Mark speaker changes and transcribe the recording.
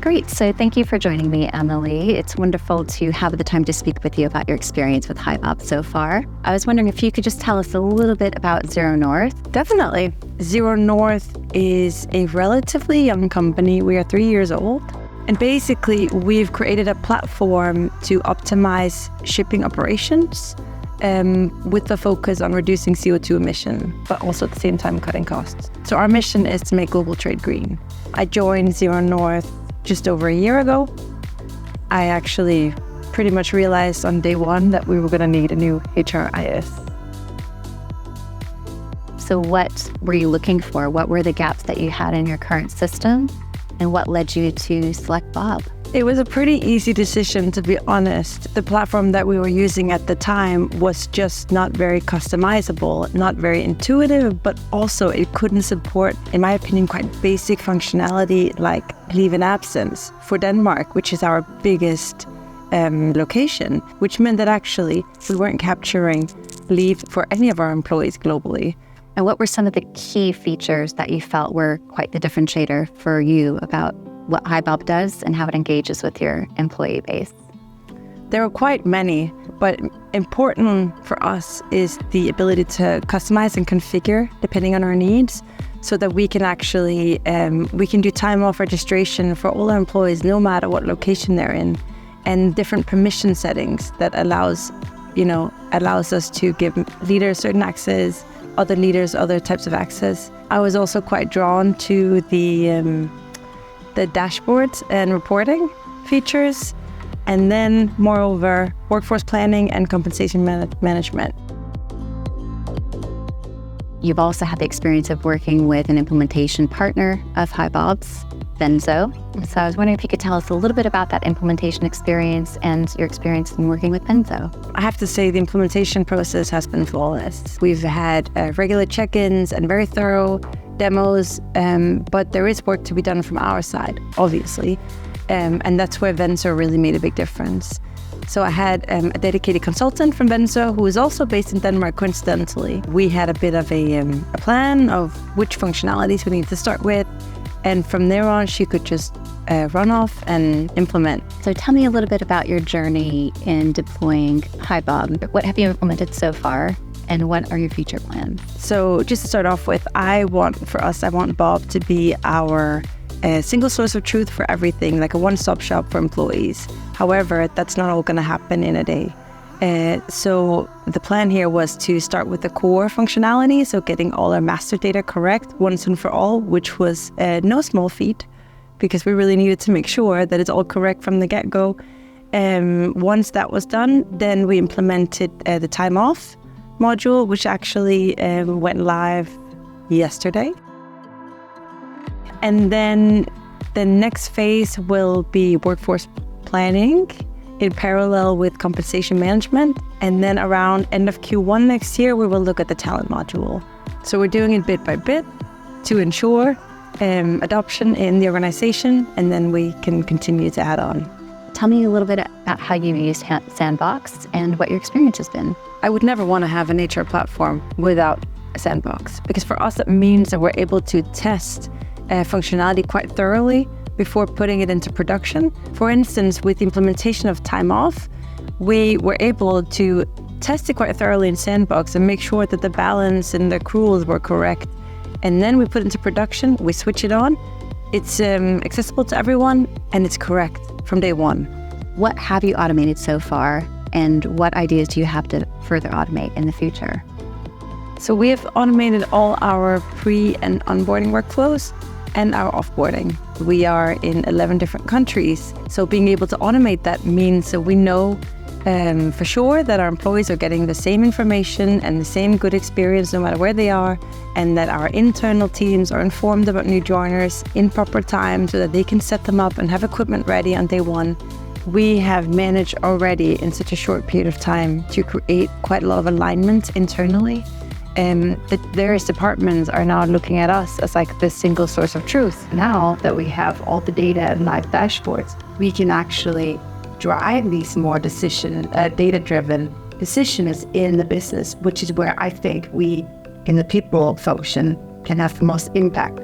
Speaker 1: Great. So thank you for joining me, Amalie. It's wonderful to have the time to speak with you about your experience with HRIS so far. I was wondering if you could just tell us a little bit about ZeroNorth.
Speaker 2: Definitely. ZeroNorth is a relatively young company. We are 3 years old. And basically, we've created a platform to optimize shipping operations with the focus on reducing CO2 emission, but also at the same time cutting costs. So our mission is to make global trade green. I joined ZeroNorth just over a year ago. I actually pretty much realized on day one that we were going to need a new HRIS.
Speaker 1: So what were you looking for? What were the gaps that you had in your current system? And what led you to select Bob?
Speaker 2: It was a pretty easy decision, to be honest. The platform that we were using at the time was just not very customizable, not very intuitive, but also it couldn't support, in my opinion, quite basic functionality like leave in absence for Denmark, which is our biggest location, which meant that actually we weren't capturing leave for any of our employees globally.
Speaker 1: And what were some of the key features that you felt were quite the differentiator for you about what HRIS does and how it engages with your employee base?
Speaker 2: There are quite many, but important for us is the ability to customize and configure depending on our needs, so that we can actually we can do time off registration for all our employees, no matter what location they're in, and different permission settings that allows us to give leaders certain access, other leaders other types of access. I was also quite drawn to the dashboards and reporting features, and then moreover, workforce planning and compensation management.
Speaker 1: You've also had the experience of working with an implementation partner of HRIS, Venzo. So I was wondering if you could tell us a little bit about that implementation experience and your experience in working with Venzo.
Speaker 2: I have to say the implementation process has been flawless. We've had regular check-ins and very thorough demos, but there is work to be done from our side, obviously. And that's where Venzo really made a big difference. So I had a dedicated consultant from Venzo who is also based in Denmark, coincidentally. We had a bit of a plan of which functionalities we need to start with. And from there on, she could just run off and implement.
Speaker 1: So tell me a little bit about your journey in deploying HRIS. What have you implemented so far? And what are your future plans?
Speaker 2: So just to start off with, I want Bob to be our single source of truth for everything, like a one-stop shop for employees. However, that's not all going to happen in a day. So the plan here was to start with the core functionality, so getting all our master data correct once and for all, which was no small feat, because we really needed to make sure that it's all correct from the get-go. Once that was done, then we implemented the time off module, which actually went live yesterday. And then the next phase will be workforce planning in parallel with compensation management. And then around end of Q1 next year, we will look at the talent module. So we're doing it bit by bit to ensure adoption in the organization, and then we can continue to add on.
Speaker 1: Tell me a little bit about how you use Sandbox and what your experience has been.
Speaker 2: I would never want to have an HR platform without a sandbox, because for us, it means that we're able to test functionality quite thoroughly before putting it into production. For instance, with the implementation of time off, we were able to test it quite thoroughly in Sandbox and make sure that the balance and the accruals were correct. And then we put it into production, we switch it on, it's accessible to everyone, and it's correct from day one.
Speaker 1: What have you automated so far, and what ideas do you have to further automate in the future?
Speaker 2: So we have automated all our pre- and onboarding workflows and our offboarding. We are in 11 different countries, so being able to automate that means that we know for sure that our employees are getting the same information and the same good experience no matter where they are, and that our internal teams are informed about new joiners in proper time so that they can set them up and have equipment ready on day one. We have managed already in such a short period of time to create quite a lot of alignment internally. The various departments are now looking at us as like the single source of truth.
Speaker 3: Now that we have all the data and live dashboards, we can actually drive these more data-driven decisions in the business, which is where I think we, in the people function, can have the most impact.